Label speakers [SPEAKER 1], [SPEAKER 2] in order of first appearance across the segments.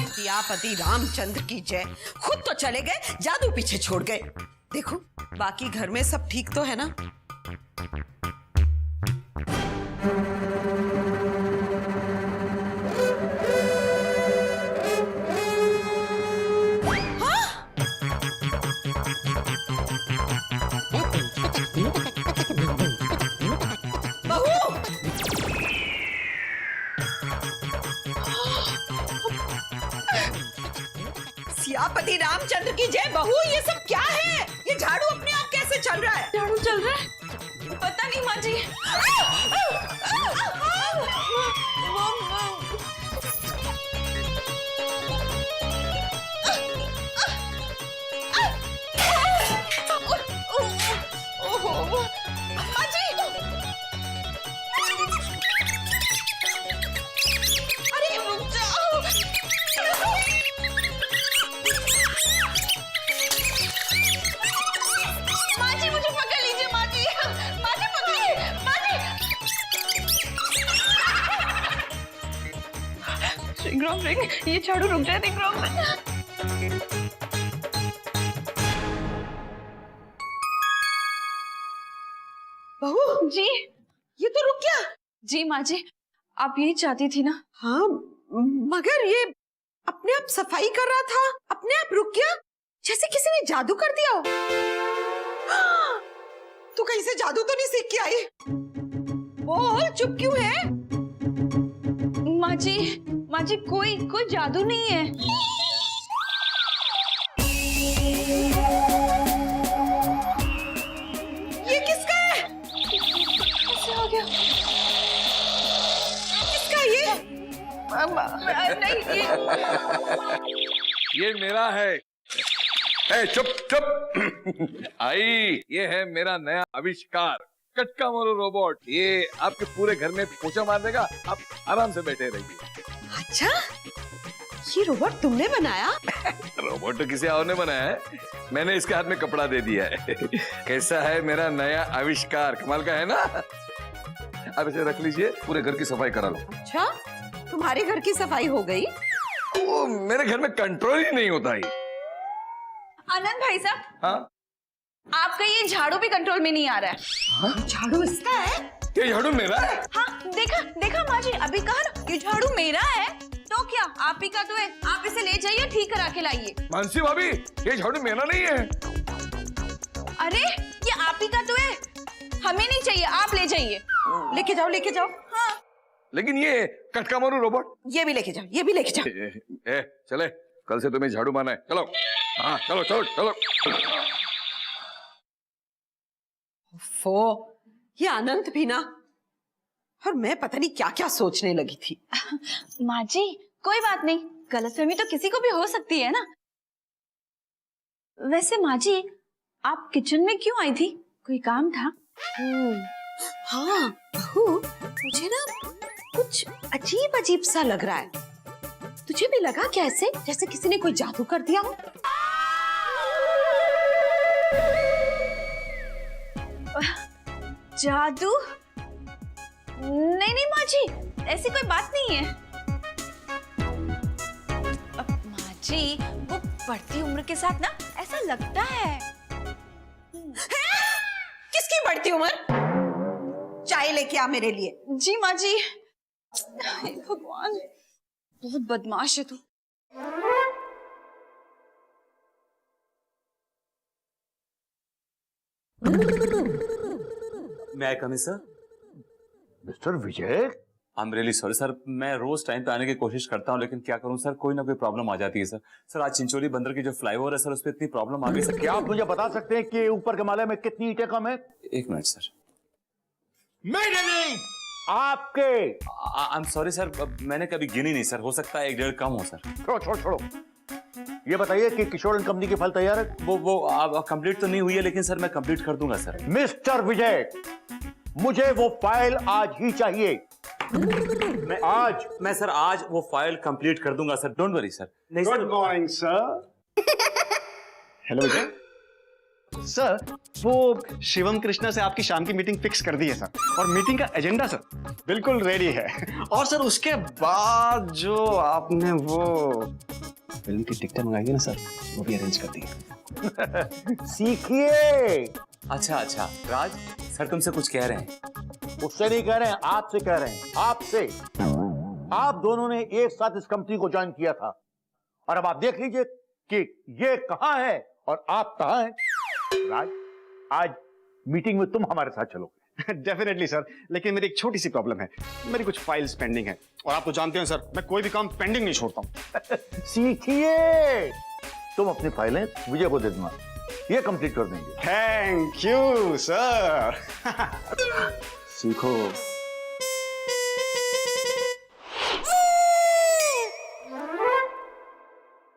[SPEAKER 1] सियापति रामचंद्र की जय। खुद तो चले गए, जादू पीछे छोड़ गए। देखो बाकी घर में सब ठीक तो है ना? सियापति रामचंद्र की जय। बहू ये सब क्या है? ये झाड़ू अपने आप कैसे चल रहा है?
[SPEAKER 2] झाड़ू चल रहा है? पता नहीं माँ जी। अरे रुक जाओ। माँ जी मुझे पकड़ लीजिए। माँ जी पकड़िए। माँ जी रिंग रिंग, ये झाड़ू रुक जाए। रिंग
[SPEAKER 1] बहू
[SPEAKER 2] जी।
[SPEAKER 1] ये तो रुक गया।
[SPEAKER 2] जी माँ जी, आप यही चाहती थी ना?
[SPEAKER 1] हाँ मगर ये अपने आप सफाई कर रहा था, अपने आप रुक गया, जैसे किसी ने जादू कर दिया हो। तू कहीं से जादू तो नहीं सीख के आई? बोल, चुप क्यों है?
[SPEAKER 2] माँ जी कोई जादू नहीं है।
[SPEAKER 1] ये किसका है?
[SPEAKER 2] कैसे हो गया?
[SPEAKER 1] किसका ये?
[SPEAKER 2] नहीं
[SPEAKER 3] ये मेरा है। ए, चुप चुप। आई, ये है मेरा नया आविष्कार, कटका मोरू रोबोट। ये आपके पूरे घर में पोछा मार देगा, आप आराम से बैठे रहिए।
[SPEAKER 1] अच्छा, ये रोबोट तुमने बनाया?
[SPEAKER 3] रोबोट तो किसी और ने बनाया है, मैंने इसके हाथ में कपड़ा दे दिया है। कैसा है मेरा नया आविष्कार? कमाल का है ना? अब इसे रख लीजिए, पूरे घर की सफाई करा लो।
[SPEAKER 1] अच्छा, तुम्हारे घर की सफाई हो गई?
[SPEAKER 3] वो मेरे घर में कंट्रोल ही नहीं होता ही।
[SPEAKER 2] आनंद भाई साहब,
[SPEAKER 3] हाँ?
[SPEAKER 2] आपका ये झाड़ू भी कंट्रोल में नहीं आ रहा है।
[SPEAKER 3] हाँ?
[SPEAKER 1] झाड़ू इसका है?
[SPEAKER 3] ये झाड़ू मेरा है?
[SPEAKER 2] हाँ देखा माँ जी, अभी कहा ना ये झाड़ू मेरा है। तो क्या, आप ही का तो है, आप इसे ले जाइए, ठीक करा के लाइए।
[SPEAKER 3] मानसी भाभी, ये झाड़ू मेरा नहीं है।
[SPEAKER 2] अरे ये आप ही का तो है, हमें नहीं चाहिए, आप ले जाइए।
[SPEAKER 1] लेके जाओ।
[SPEAKER 2] हाँ।
[SPEAKER 3] लेकिन ये कटका मारू रोबोट,
[SPEAKER 1] ये भी लेके जाओ।
[SPEAKER 3] चले, कल से तुम्हें झाड़ू मारना है। चलो। हाँ चलो।
[SPEAKER 1] ये अनंत भी ना, और मैं पता नहीं क्या क्या सोचने लगी थी।
[SPEAKER 2] माँ जी कोई बात नहीं, गलतफहमी तो किसी को भी हो सकती है ना। वैसे माँ जी, आप किचन में क्यों आई थी? कोई काम था?
[SPEAKER 1] हाँ बहू, मुझे ना कुछ अजीब सा लग रहा है। तुझे भी लगा क्या ऐसे, जैसे किसी ने कोई जादू कर दिया हो?
[SPEAKER 2] जादू? नहीं माँ जी, ऐसी कोई बात नहीं है। माँ जी, वो बढ़ती उम्र के साथ ना ऐसा लगता है।
[SPEAKER 1] किसकी बढ़ती उम्र? चाय लेके आ मेरे लिए।
[SPEAKER 2] जी माँ जी। हे भगवान, बहुत बदमाश है तू।
[SPEAKER 4] मैं come in sir?
[SPEAKER 5] Mister Vijay,
[SPEAKER 4] I am really sorry sir. मैं रोज टाइम पे आने की कोशिश करता हूँ, लेकिन क्या करूँ सर, कोई ना कोई प्रॉब्लम आ जाती है सर। सर आज चिंचोली बंदर की जो फ्लाईओवर है सर, उस पर इतनी प्रॉब्लम आ गई सर।
[SPEAKER 5] क्या आप मुझे बता सकते हैं कि ऊपर के माले में कितनी ईंटें कम है?
[SPEAKER 4] एक मिनट सर।
[SPEAKER 5] मेरे नहीं, आपके।
[SPEAKER 4] आई एम सॉरी सर, मैंने कभी गिनी नहीं सर, हो सकता है 1-1.5 कम हो सर।
[SPEAKER 5] छोड़ो। ये बताइए कि किशोर एंड कंपनी की फाइल तैयार है?
[SPEAKER 4] वो कंप्लीट तो नहीं हुई है, लेकिन सर मैं कंप्लीट कर दूंगा सर।
[SPEAKER 5] मिस्टर विजय, मुझे वो फाइल आज ही चाहिए।
[SPEAKER 4] मैं सर आज वो फाइल कंप्लीट कर दूंगा sir, don't worry sir.
[SPEAKER 5] Good morning sir. Hello Vijay,
[SPEAKER 6] sir वो शिवम कृष्णा से आपकी शाम की मीटिंग फिक्स कर दी है सर, और मीटिंग का एजेंडा सर बिल्कुल रेडी है। और सर उसके बाद जो आपने वो फिल्म की टिकटें मंगाई है ना सर, वो भी अरेंज कर दी है।
[SPEAKER 5] सीखिए।
[SPEAKER 4] अच्छा अच्छा राज, सर तुमसे कुछ कह रहे हैं।
[SPEAKER 5] उससे नहीं कह रहे हैं, आपसे कह रहे हैं, आपसे। आप दोनों ने एक साथ इस कंपनी को ज्वाइन किया था, और अब आप देख लीजिए कि ये कहां है और आप कहां हैं। राज, आज मीटिंग में तुम हमारे साथ चलोगे।
[SPEAKER 6] डेफिनेटली सर, लेकिन मेरी एक छोटी सी प्रॉब्लम है, मेरी कुछ फाइल्स पेंडिंग है, और आप तो जानते हैं सर मैं कोई भी काम पेंडिंग नहीं छोड़ता हूँ।
[SPEAKER 5] सीखिए। तुम अपनी फाइलें विजय को दे देना, ये कंप्लीट कर देंगे।
[SPEAKER 6] Thank you sir.
[SPEAKER 5] सीखो।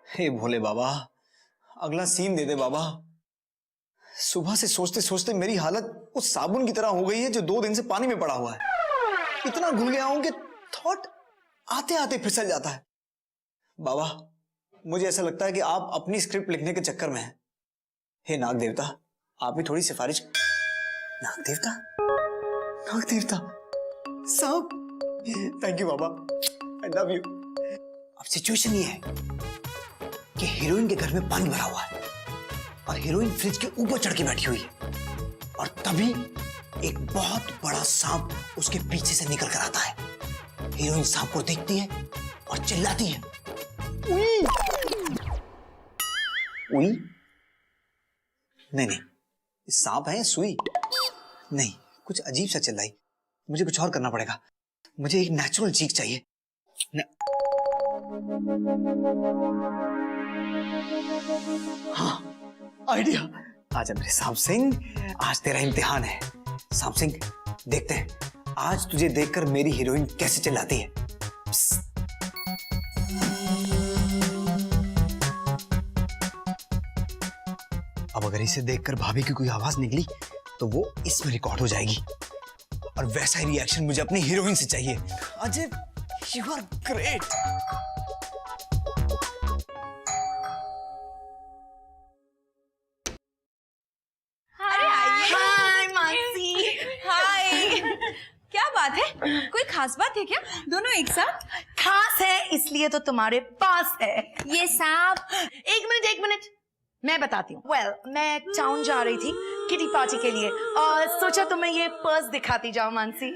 [SPEAKER 7] हे भोले बाबा, अगला सीन दे दे बाबा। सुबह से सोचते सोचते मेरी हालत उस साबुन की तरह हो गई है जो 2 दिन से पानी में पड़ा हुआ है। इतना घुल गया हूं कि थॉट आते आते फिसल जाता है। बाबा, मुझे ऐसा लगता है कि आप अपनी स्क्रिप्ट लिखने के चक्कर में हैं। हे नाग देवता, आप भी थोड़ी सिफारिश। नाग देवता, नाग देवता साहब, thank you Baba, I love you. अब सिचुएशन ये है कि हीरोइन के घर में पानी भरा हुआ है और हीरोइन फ्रिज के ऊपर चढ़ के बैठी हुई है, और तभी एक बहुत बड़ा सांप उसके पीछे से निकल कर आता है। हीरोइन सांप को देखती है और चिल्लाती है, उई! उई? नहीं नहीं, सांप है सुई? नहीं, कुछ अजीब सा चिल्लाई। मुझे कुछ और करना पड़ेगा, मुझे एक नेचुरल चीख चाहिए। हाँ, आइडिया। आजा मेरे सांप सिंह, आज तेरा इम्तिहान है। सांप सिंह, देखते हैं आज तुझे देखकर मेरी हीरोइन कैसे चिल्लाती है। अब अगर इसे देखकर भाभी की कोई आवाज निकली तो वो इसमें रिकॉर्ड हो जाएगी, और वैसा ही रिएक्शन मुझे अपनी हीरोइन से चाहिए। Ajay, you are great.
[SPEAKER 2] क्या बात है, कोई खास बात है क्या? दोनों एक साथ?
[SPEAKER 8] खास है इसलिए तो तुम्हारे पास है।
[SPEAKER 1] ये सांप।
[SPEAKER 8] एक मिनट, मैं बताती हूँ। मैं टाउन जा रही थी किटी पार्टी के लिए, और सोचा तुम्हें ये पर्स दिखाती जाऊँ मानसी।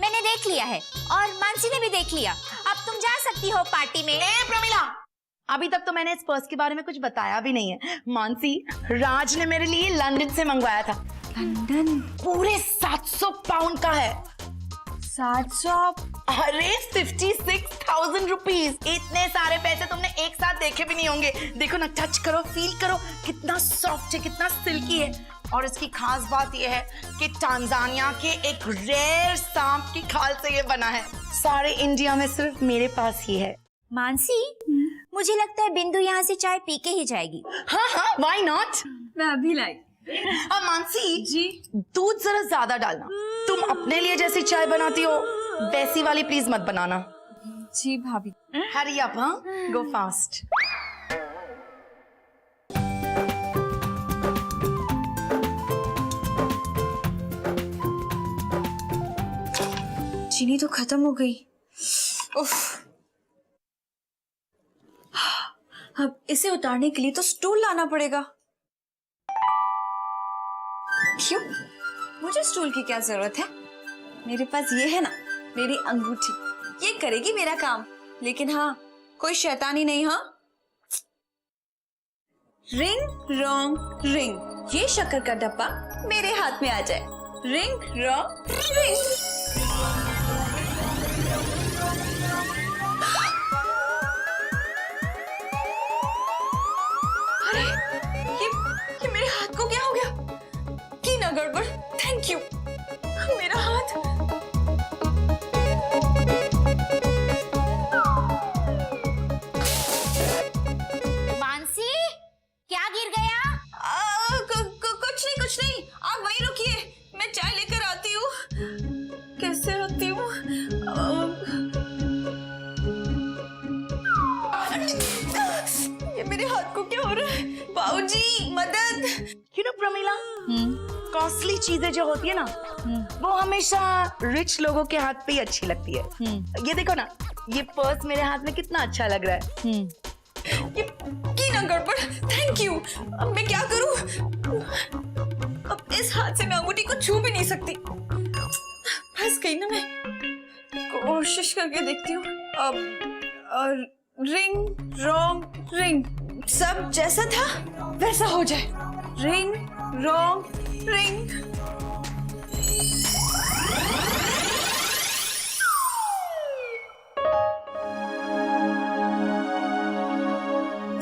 [SPEAKER 1] मैंने देख लिया है और मानसी ने भी देख लिया। अब तुम जा सकती हो पार्टी में।
[SPEAKER 8] प्रमिला, अभी तक तो मैंने इस पर्स के बारे में कुछ बताया भी नहीं है। मानसी, राज ने मेरे लिए लंदन से मंगवाया था।
[SPEAKER 1] लंदन?
[SPEAKER 8] पूरे 700 पाउंड का है।
[SPEAKER 1] 700?
[SPEAKER 8] अरे 56,000 रुपीज। इतने सारे पैसे तुमने एक साथ देखे भी नहीं होंगे। देखो ना, टच करो, फील करो, कितना सॉफ्ट है, कितना सिल्की है। और इसकी खास बात यह है कि टांजानिया के एक रेयर सांप की खाल से ये बना है। सारे इंडिया में सिर्फ मेरे पास ही है।
[SPEAKER 1] मानसी, मुझे लगता है बिंदु यहाँ से चाय पी के ही जाएगी।
[SPEAKER 8] हाँ, व्हाई नॉट।
[SPEAKER 2] मैं अभी लाई।
[SPEAKER 8] मानसी
[SPEAKER 2] जी,
[SPEAKER 8] दूध जरा ज्यादा डालना। तुम अपने लिए जैसी चाय बनाती हो वैसी वाली प्लीज मत बनाना।
[SPEAKER 2] जी भाभी।
[SPEAKER 8] हरी अप, हाँ, गो फास्ट।
[SPEAKER 2] चीनी तो खत्म हो गई। उफ। अब इसे उतारने के लिए तो स्टूल लाना पड़ेगा। क्यों? मुझे स्टूल की क्या जरूरत है? मेरे पास ये है ना, मेरी अंगूठी, ये करेगी मेरा काम। लेकिन हाँ, कोई शैतानी नहीं। हाँ, रिंग रोंग रिंग, ये शक्कर का डब्बा मेरे हाथ में आ जाए। रिंग रोंग रिंग। अरे, ये मेरे हाथ को क्या हो गया? की ना गड़बड़। Thank you. मेरा हाथ।
[SPEAKER 1] मानसी, क्या गिर गया?
[SPEAKER 2] कुछ नहीं, आप वहीं रुकिए, मैं चाय लेकर आती हूँ। कैसे आती हूँ? ये मेरे हाथ को क्या हो रहा है? बाबूजी, मदद।
[SPEAKER 8] प्रमीला, कॉस्टली चीजें जो होती है ना, वो हमेशा रिच लोगों के हाथ पे ही अच्छी लगती है। ये देखो ना, ये पर्स मेरे हाथ में कितना अच्छा लग रहा है।
[SPEAKER 2] ये की ना गड़बड़। Thank you. अब मैं क्या करूं? अब इस हाथ से मैं अंगूठी को छू भी नहीं सकती। फंस गई ना मैं। कोशिश करके देखती हूँ। अब रिंग रॉन्ग रिंग, सब जैसा था वैसा हो जाए। Ring wrong ring.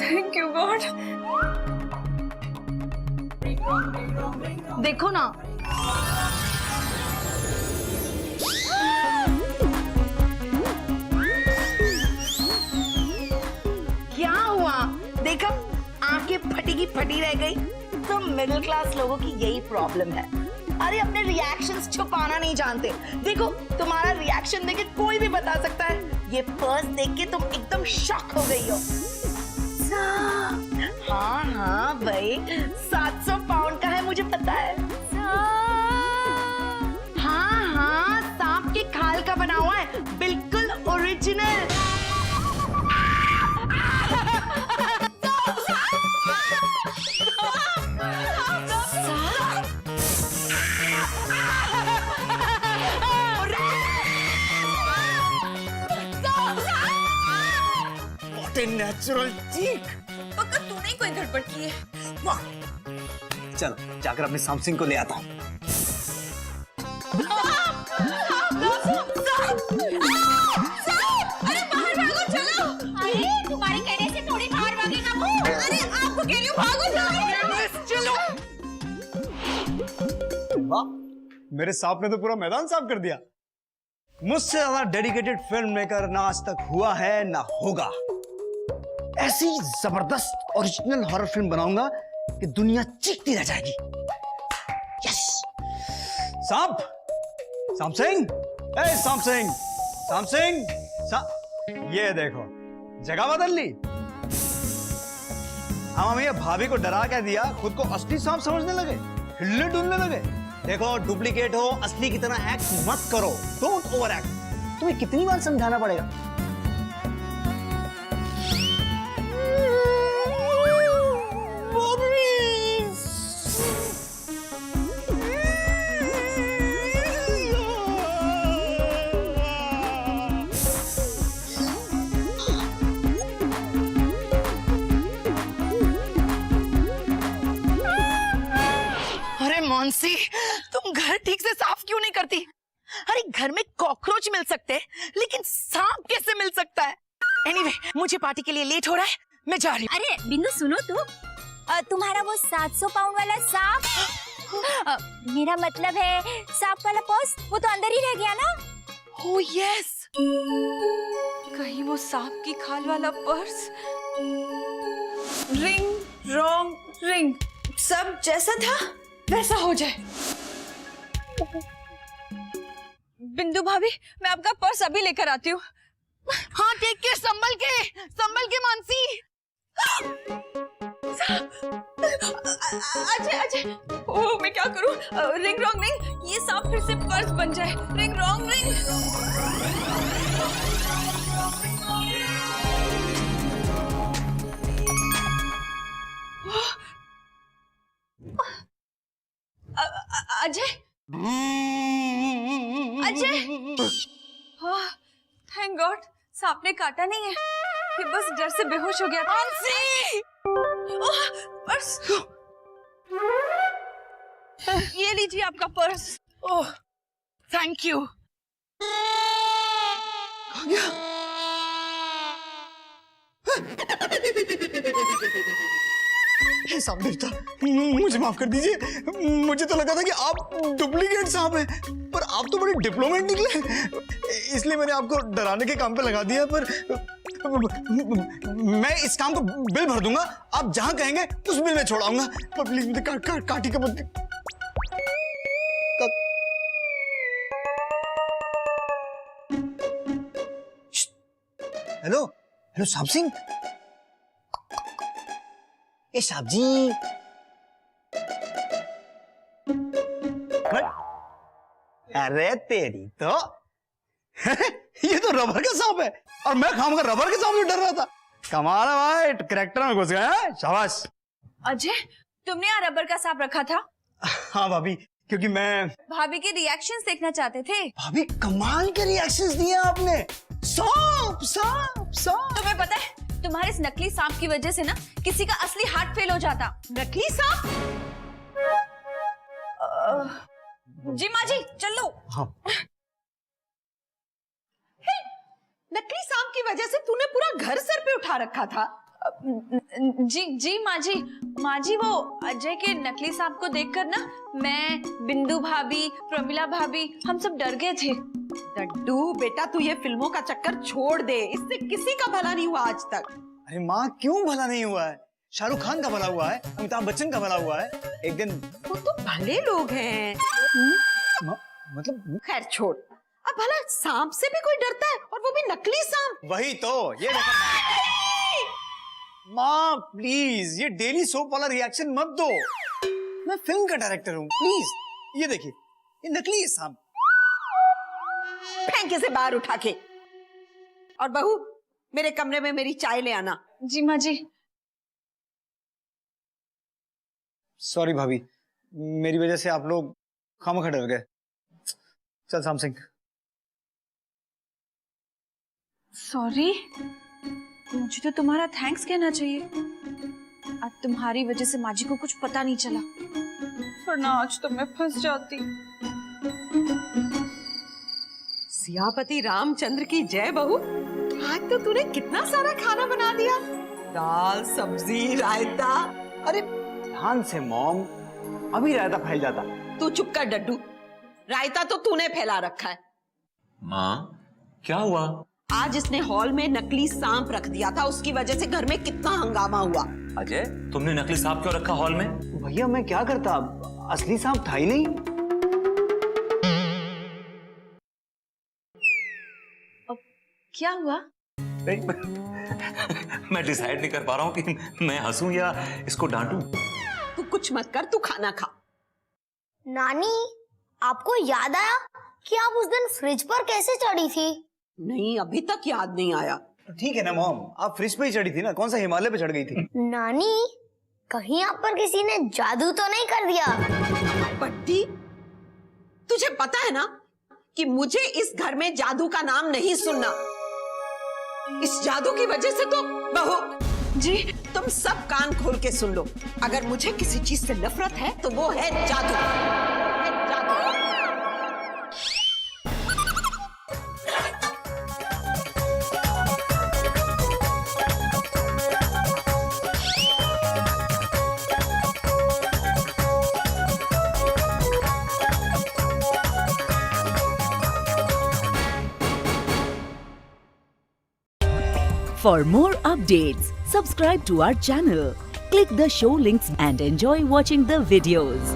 [SPEAKER 2] Thank you God.
[SPEAKER 8] देखो ना, क्या हुआ? देखा, आंखें फटी की फटी रह गई। तो मिडिल क्लास लोगों की यही प्रॉब्लम है। अरे अपने रिएक्शंस छुपाना नहीं जानते। देखो, तुम्हारा रिएक्शन देख के कोई भी बता सकता है। ये पर्स देख के तुम एकदम शॉक हो गई हो। हाँ हाँ भाई, 700 पाउंड का है, मुझे पता है। हाँ हाँ, सांप के खाल का बना हुआ है, बिल्कुल ओरिजिनल।
[SPEAKER 7] नेचुरल चीक।
[SPEAKER 2] पक्का तूने ही कोई गड़बड़ की है।
[SPEAKER 7] वाह, चलो जाकर अपने सैमसंग को ले आता हूँ।
[SPEAKER 2] अरे बाहर भागो, चलो। अरे तुम्हारे कहने से थोड़ी बाहर भागेगा वो। अरे आपको कह रही हूँ, भागो चलो।
[SPEAKER 7] वाह, मेरे सांप ने तो पूरा मैदान साफ कर दिया। मुझसे ज्यादा डेडिकेटेड फिल्म मेकर ना आज तक हुआ है ना होगा। ऐसी जबरदस्त ओरिजिनल हॉरर फिल्म बनाऊंगा कि दुनिया चीखती रह जाएगी। यस। सांप, सांप सिंह, ए सांप सिंह, सांप सिंह, ये देखो, जगह बदल ली। हम हमें भाभी को डरा के दिया, खुद को असली सांप समझने लगे, हिलने डुलने लगे। देखो, डुप्लीकेट हो, असली की तरह एक्ट मत करो। Don't over act. तुम्हें कितनी बार समझाना पड़ेगा?
[SPEAKER 8] मानसी, तुम घर ठीक से साफ क्यों नहीं करती? अरे घर में कॉकरोच मिल सकते हैं, लेकिन सांप कैसे मिल सकता है? एनीवे, मुझे पार्टी के लिए लेट हो रहा है, मैं जा रही हूँ।
[SPEAKER 9] अरे बिंदु सुनो तो, तुम्हारा वो 700 पाउंड वाला सांप, मेरा मतलब है सांप वाला पर्स, वो तो अंदर ही रह गया ना?
[SPEAKER 2] ओह यस, कहीं वो सांप की खाल वाला पर्स। रिंग रॉन्ग रिंग, सब जैसा था वैसा हो जाए। बिंदु भाभी, मैं आपका पर्स अभी लेकर आती हूँ।
[SPEAKER 8] हाँ, टेक केयर, संभल के मानसी।
[SPEAKER 2] अजय अजय, ओह मैं क्या करूँ? रिंग रॉन्ग रिंग, ये सांप फिर से पर्स बन जाए। Ring wrong ring. Ajay, Ajay, thank God सांप ने काटा नहीं है, ये बस डर से बेहोश हो गया था। पर्स, ये लीजिए आपका पर्स।
[SPEAKER 8] Oh thank you.
[SPEAKER 7] सांप देवता, मुझे माफ कर दीजिए। मुझे तो लगा था कि आप डुप्लीकेट सांप हैं, पर आप तो बड़े डिप्लोमेट निकले, इसलिए मैंने आपको डराने के काम पे लगा दिया। पर मैं इस काम को बिल भर दूंगा, आप जहां कहेंगे उस बिल में छोड़ाऊंगा। पर प्लीज मुझे काटी का मत। हेलो हेलो सांप सिंह, ए साहब जी, अरे तेरी तो ये तो रबर का सांप है और मैं खाऊंगा रबर के सांप से डर रहा था। कमाल है भाई, करेक्टर में घुस गया है, शाबाश।
[SPEAKER 9] अजय, तुमने यहाँ रबर का सांप रखा था?
[SPEAKER 7] हाँ भाभी, क्योंकि मैं
[SPEAKER 9] भाभी के रिएक्शंस देखना चाहते थे।
[SPEAKER 7] भाभी कमाल के रिएक्शंस दिए आपने। सांप सांप सांप।
[SPEAKER 9] तुम्हें पता है, तुम्हारे इस नकली सांप की वजह से ना किसी का असली हार्ट फेल हो जाता।
[SPEAKER 1] नकली सांप?
[SPEAKER 9] जी माँ जी, चलो।
[SPEAKER 7] हाँ।
[SPEAKER 1] नकली सांप की वजह से तूने पूरा घर सर पे उठा रखा था।
[SPEAKER 9] जी माँ जी वो अजय के नकली सांप को देखकर ना मैं, बिंदु भाभी, प्रमिला भाभी, हम सब डर गए थे।
[SPEAKER 1] डड्डू बेटा, तू ये फिल्मों का चक्कर छोड़ दे, इससे किसी का भला नहीं हुआ आज तक।
[SPEAKER 7] अरे माँ, क्यों भला नहीं हुआ है? शाहरुख खान का भला हुआ है, अमिताभ बच्चन का भला हुआ है। एक दिन
[SPEAKER 1] वो तो भले लोग हैं।
[SPEAKER 7] मतलब
[SPEAKER 1] खैर छोड़, अब भला सांप से भी कोई डरता है, और वो भी नकली सांप।
[SPEAKER 7] वही तो, ये माँ प्लीज ये डेली सोप वाला रिएक्शन मत दो। मैं फिल्म का डायरेक्टर हूँ, प्लीज। ये देखिए, ये नकली है सांप।
[SPEAKER 1] फेंक इसे बाहर उठा के। और बहू, मेरे कमरे में मेरी चाय ले आना।
[SPEAKER 9] जी माँ जी।
[SPEAKER 7] सॉरी भाभी, मेरी वजह से आप लोग खामखा डर गए। चल शाम सिंह।
[SPEAKER 9] सॉरी, मुझे तो तुम्हारा थैंक्स कहना चाहिए। आज तुम्हारी वजह से माँ जी को कुछ पता नहीं चला, वरना आज तो मैं फंस जाती।
[SPEAKER 1] सियापति रामचंद्र की जय। बहू, आज तो तूने कितना सारा खाना बना दिया। दाल, सब्जी, रायता।
[SPEAKER 7] अरे ध्यान से मॉम, अभी रायता फैल जाता।
[SPEAKER 1] तू चुप कर डड्डू, रायता तो तूने फैला रखा है।
[SPEAKER 4] माँ, क्या हुआ?
[SPEAKER 1] आज इसने हॉल में नकली सांप रख दिया था, उसकी वजह से घर में कितना हंगामा हुआ।
[SPEAKER 4] अजय, तुमने नकली सांप क्यों रखा हॉल में?
[SPEAKER 7] भैया मैं क्या करता, असली सांप था ही नहीं।
[SPEAKER 9] क्या हुआ?
[SPEAKER 4] मैं डिसाइड नहीं कर पा रहा हूँ कि मैं हंसूं या इसको डांटूं।
[SPEAKER 1] तू कुछ मत कर, तू खाना खा।
[SPEAKER 10] नानी, आपको याद आया कि आप उस दिन फ्रिज पर कैसे चढ़ी थी?
[SPEAKER 1] नहीं, अभी तक याद नहीं आया।
[SPEAKER 7] ठीक है ना मॉम, आप फ्रिज पे ही चढ़ी थी ना, कौन सा हिमालय पे चढ़ गई थी?
[SPEAKER 10] नानी, कहीं आप पर किसी ने जादू तो नहीं कर दिया?
[SPEAKER 1] पट्टी, तुझे पता है ना कि मुझे इस घर में जादू का नाम नहीं सुनना। इस जादू की वजह से तो बहू जी, तुम सब कान खोल के सुन लो। अगर मुझे किसी चीज से नफरत है तो वो है जादू।
[SPEAKER 11] For more updates, subscribe to our channel, click the show links and enjoy watching the videos.